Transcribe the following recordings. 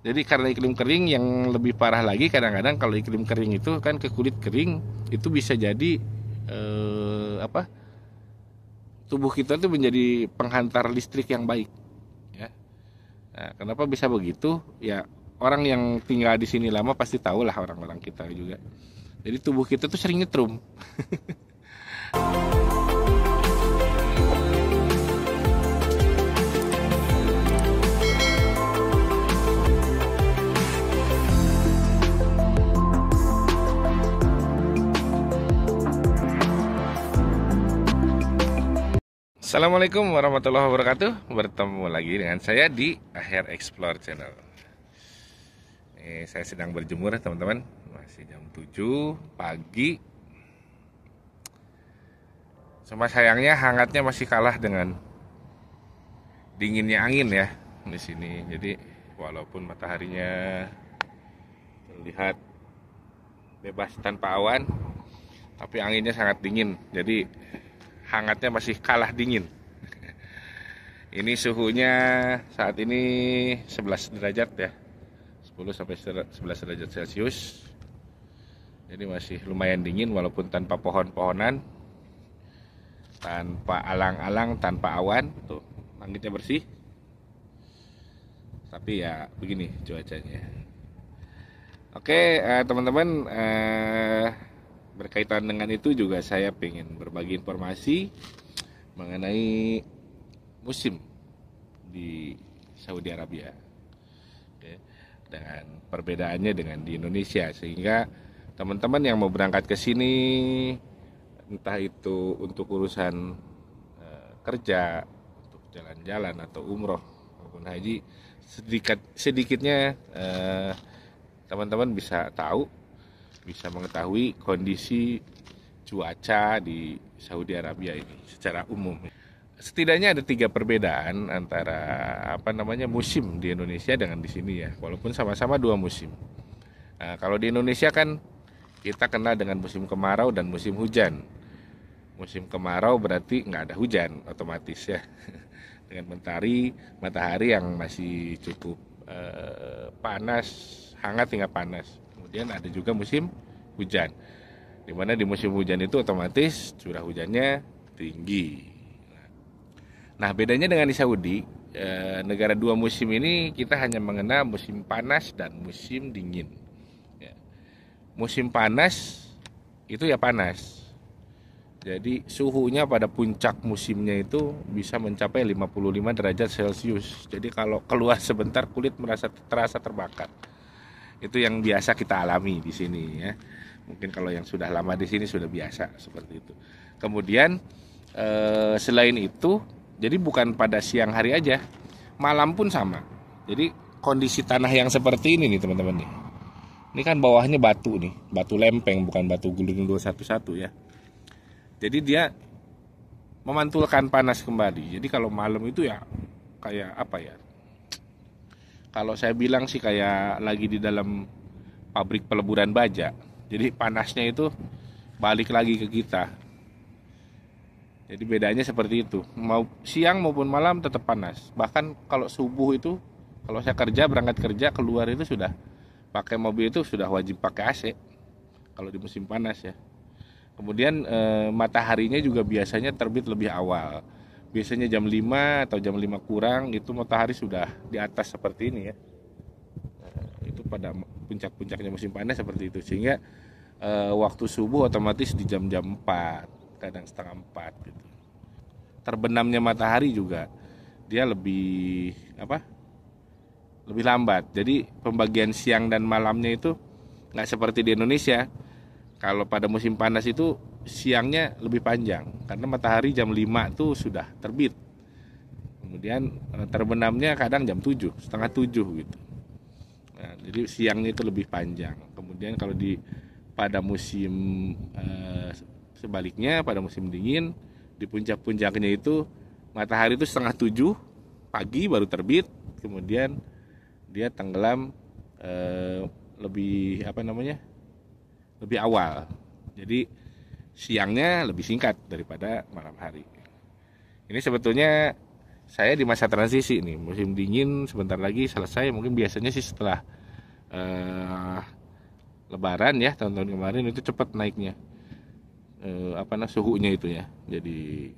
Jadi karena iklim kering yang lebih parah lagi, kadang-kadang kalau iklim kering itu kan ke kulit kering itu bisa jadi apa, tubuh kita tuh menjadi penghantar listrik yang baik ya. Nah, kenapa bisa begitu? Ya orang yang tinggal di sini lama pasti tahu lah, orang-orang kita juga. Jadi tubuh kita tuh sering nyetrum. Assalamualaikum warahmatullahi wabarakatuh. Bertemu lagi dengan saya di Akhir Explore Channel. Saya sedang berjemur teman-teman. Masih jam 7 pagi. Cuma sayangnya hangatnya masih kalah dengan dinginnya angin ya di sini. Jadi walaupun mataharinya terlihat bebas tanpa awan, tapi anginnya sangat dingin. Jadi hangatnya masih kalah dingin. Ini suhunya saat ini 11 derajat ya. 10 sampai 11 derajat Celcius. Jadi masih lumayan dingin walaupun tanpa pohon-pohonan, tanpa alang-alang, tanpa awan. Tuh, langitnya bersih. Tapi ya begini cuacanya. Oke, teman-teman, berkaitan dengan itu juga saya ingin berbagi informasi mengenai musim di Saudi Arabia. Oke, dengan perbedaannya dengan di Indonesia, sehingga teman-teman yang mau berangkat ke sini, entah itu untuk urusan kerja, untuk jalan-jalan atau umroh maupun haji, sedikitnya teman-teman bisa tahu, bisa mengetahui kondisi cuaca di Saudi Arabia ini secara umum. Setidaknya ada 3 perbedaan antara musim di Indonesia dengan di sini ya, walaupun sama-sama 2 musim. Nah, kalau di Indonesia kan kita kenal dengan musim kemarau dan musim hujan. Musim kemarau berarti nggak ada hujan otomatis ya, dengan matahari yang masih cukup panas, hangat hingga panas. Kemudian ada juga musim hujan, dimana di musim hujan itu otomatis curah hujannya tinggi. Nah, bedanya dengan di Saudi, negara 2 musim ini kita hanya mengenal musim panas dan musim dingin. Ya. Musim panas itu ya panas. Jadi suhunya pada puncak musimnya itu bisa mencapai 55 derajat Celcius. Jadi kalau keluar sebentar kulit terasa terbakar. Itu yang biasa kita alami di sini ya. Mungkin kalau yang sudah lama di sini sudah biasa seperti itu. Kemudian selain itu, jadi bukan pada siang hari aja, malam pun sama. Jadi kondisi tanah yang seperti ini nih teman-teman nih. Ini kan bawahnya batu nih, batu lempeng bukan batu guling 211 ya. Jadi dia memantulkan panas kembali. Jadi kalau malam itu ya kayak apa ya? Kalau saya bilang sih kayak lagi di dalam pabrik peleburan baja. Jadi panasnya itu balik lagi ke kita. Jadi bedanya seperti itu. Mau siang maupun malam tetap panas. Bahkan kalau subuh itu, kalau saya berangkat kerja keluar itu sudah pakai mobil itu sudah wajib pakai AC. Kalau di musim panas ya. Kemudian mataharinya juga biasanya terbit lebih awal. Biasanya jam 5 atau jam 5 kurang itu matahari sudah di atas seperti ini ya. Itu pada puncak-puncaknya musim panas seperti itu. Sehingga waktu subuh otomatis di jam-jam 4, kadang setengah 4 gitu. Terbenamnya matahari juga dia lebih lebih lambat. Jadi pembagian siang dan malamnya itu nggak seperti di Indonesia. Kalau pada musim panas itu siangnya lebih panjang karena matahari jam 5 tuh sudah terbit. Kemudian terbenamnya kadang jam 7, setengah 7 gitu. Nah, jadi siangnya itu lebih panjang. Kemudian kalau pada musim sebaliknya, pada musim dingin, di puncak-puncaknya itu matahari itu setengah 7 pagi baru terbit, kemudian dia tenggelam lebih lebih awal. Jadi siangnya lebih singkat daripada malam hari. Ini sebetulnya saya di masa transisi nih, musim dingin sebentar lagi selesai. Mungkin biasanya sih setelah Lebaran ya, tahun-tahun kemarin itu cepat naiknya suhunya itu ya. Jadi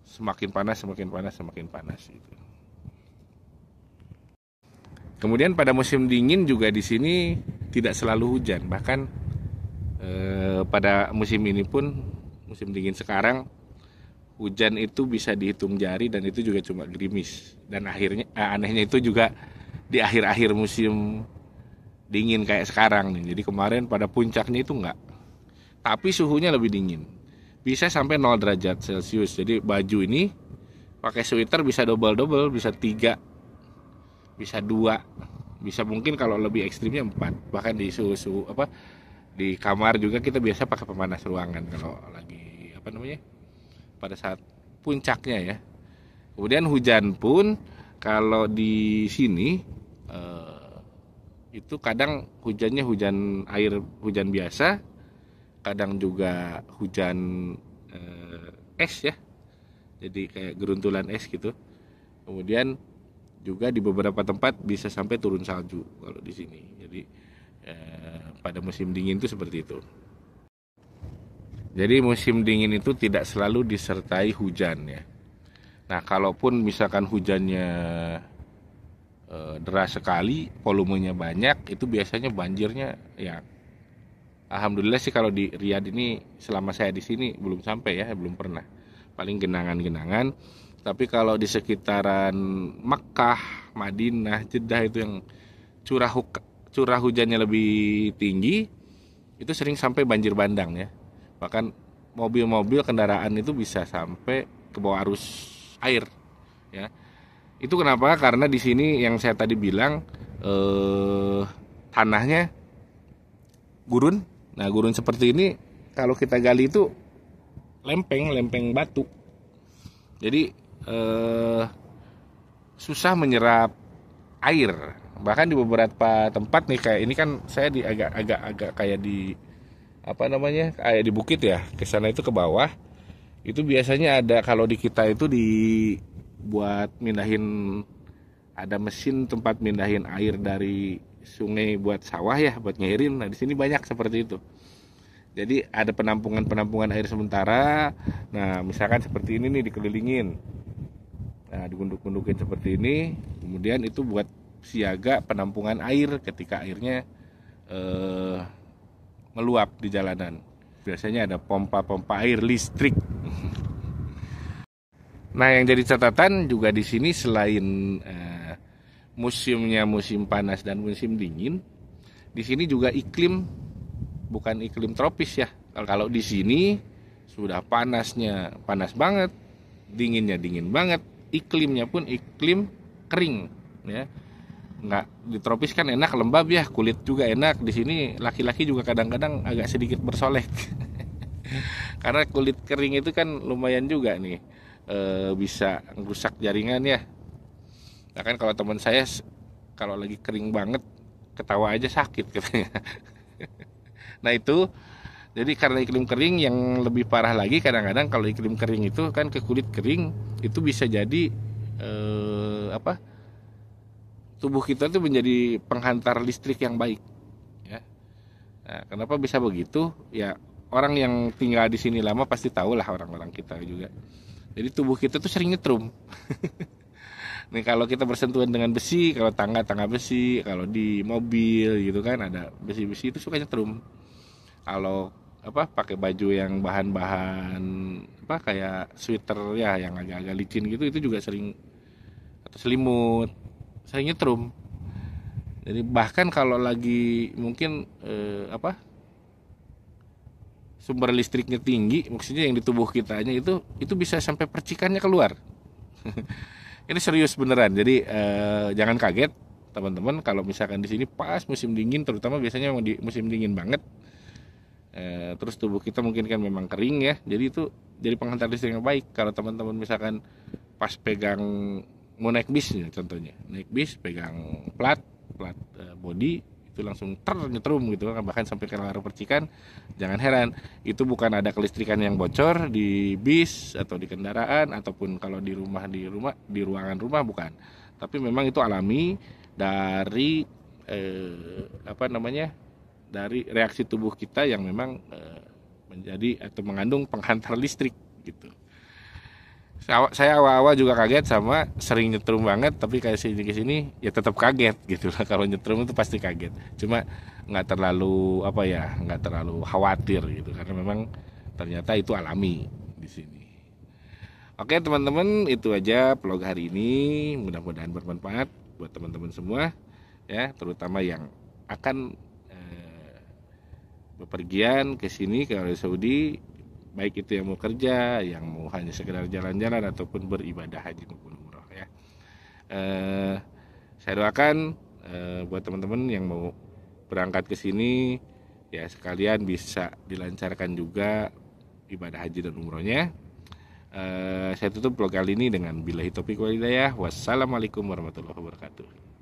semakin panas, semakin panas, semakin panas gitu. Kemudian pada musim dingin juga di sini tidak selalu hujan, bahkan pada musim ini pun, musim dingin sekarang, hujan itu bisa dihitung jari dan itu juga cuma gerimis. Dan akhirnya anehnya itu juga di akhir-akhir musim dingin kayak sekarang nih. Jadi kemarin pada puncaknya itu enggak, tapi suhunya lebih dingin, bisa sampai 0 derajat Celcius. Jadi baju ini pakai sweater bisa double, bisa 3, bisa 2, bisa mungkin kalau lebih ekstrimnya 4. Bahkan di suhu di kamar juga kita biasa pakai pemanas ruangan kalau lagi pada saat puncaknya ya. Kemudian hujan pun kalau di sini itu kadang hujannya hujan air, hujan biasa, kadang juga hujan es ya, jadi kayak geruntulan es gitu. Kemudian juga di beberapa tempat bisa sampai turun salju kalau di sini. Jadi pada musim dingin itu seperti itu. Jadi musim dingin itu tidak selalu disertai hujan ya. Nah, kalaupun misalkan hujannya deras sekali, volumenya banyak, itu biasanya banjirnya ya. Alhamdulillah sih kalau di Riyadh ini selama saya di sini belum sampai ya, belum pernah. Paling genangan-genangan. Tapi kalau di sekitaran Makkah, Madinah, Jeddah itu yang curah hujannya lebih tinggi, itu sering sampai banjir bandang ya. Bahkan mobil-mobil kendaraan itu bisa sampai ke bawah arus air ya. Itu kenapa? Karena di sini yang saya tadi bilang tanahnya gurun. Nah, gurun seperti ini kalau kita gali itu lempeng batu. Jadi susah menyerap air. Bahkan di beberapa tempat nih, kayak ini kan saya di agak kayak di kayak di bukit ya. Ke sana itu ke bawah. Itu biasanya ada, kalau di kita itu buat mindahin, ada mesin tempat mindahin air dari sungai buat sawah ya, buat ngairin. Nah, di sini banyak seperti itu. Jadi ada penampungan air sementara. Nah, misalkan seperti ini nih, dikelilingin. Nah, digunduk-gundukin seperti ini. Kemudian itu buat siaga penampungan air ketika airnya meluap di jalanan. Biasanya ada pompa air listrik. Nah, yang jadi catatan juga di sini selain musimnya musim panas dan musim dingin, di sini juga iklim bukan iklim tropis ya. Kalau di sini sudah panasnya panas banget, dinginnya dingin banget, iklimnya pun iklim kering ya. Nggak di tropis kan enak, lembab ya, kulit juga enak. Di sini laki-laki juga kadang-kadang agak sedikit bersolek. Karena kulit kering itu kan lumayan juga nih, bisa merusak jaringan ya. Nah kan kalau teman saya kalau lagi kering banget, ketawa aja sakit katanya. Nah itu, jadi karena iklim kering yang lebih parah lagi, kadang-kadang kalau iklim kering itu kan ke kulit kering, itu bisa jadi tubuh kita tuh menjadi penghantar listrik yang baik ya. Nah, kenapa bisa begitu? Ya, orang yang tinggal di sini lama pasti tahu lah, orang-orang kita juga. Jadi tubuh kita tuh sering nyetrum. Nih kalau kita bersentuhan dengan besi, kalau tangga besi, kalau di mobil gitu kan ada besi-besi itu suka nyetrum. Kalau pakai baju yang bahan-bahan kayak sweater ya, yang agak-agak licin gitu, itu juga sering, atau selimut, sering nyetrum. Jadi bahkan kalau lagi mungkin sumber listriknya tinggi, maksudnya yang di tubuh kitanya itu bisa sampai percikannya keluar. Ini serius beneran. Jadi jangan kaget teman-teman kalau misalkan di sini pas musim dingin, terutama biasanya di musim dingin banget. Terus tubuh kita mungkin kan memang kering ya. Jadi itu jadi penghantar listrik yang baik. Kalau teman-teman misalkan pas pegang, mau naik bis ya, contohnya naik bis pegang plat body, itu langsung nyetrum gitu, bahkan sampai ke layar percikan. Jangan heran, itu bukan ada kelistrikan yang bocor di bis atau di kendaraan ataupun kalau di ruangan rumah, bukan. Tapi memang itu alami dari dari reaksi tubuh kita yang memang menjadi atau mengandung penghantar listrik gitu. Saya awal-awal juga kaget sama sering nyetrum banget, tapi kayak sini ke sini ya tetap kaget gitu lah. Kalau nyetrum itu pasti kaget. Cuma nggak terlalu nggak terlalu khawatir gitu karena memang ternyata itu alami di sini. Oke teman-teman, itu aja vlog hari ini. Mudah-mudahan bermanfaat buat teman-teman semua ya, terutama yang akan bepergian ke sini ke Arab Saudi, baik itu yang mau kerja, yang mau hanya sekedar jalan-jalan ataupun beribadah haji maupun umroh ya. Saya doakan buat teman-teman yang mau berangkat ke sini ya sekalian bisa dilancarkan juga ibadah haji dan umrohnya. Saya tutup vlog kali ini dengan billahi taufiq wal hidayah. Wassalamualaikum warahmatullahi wabarakatuh.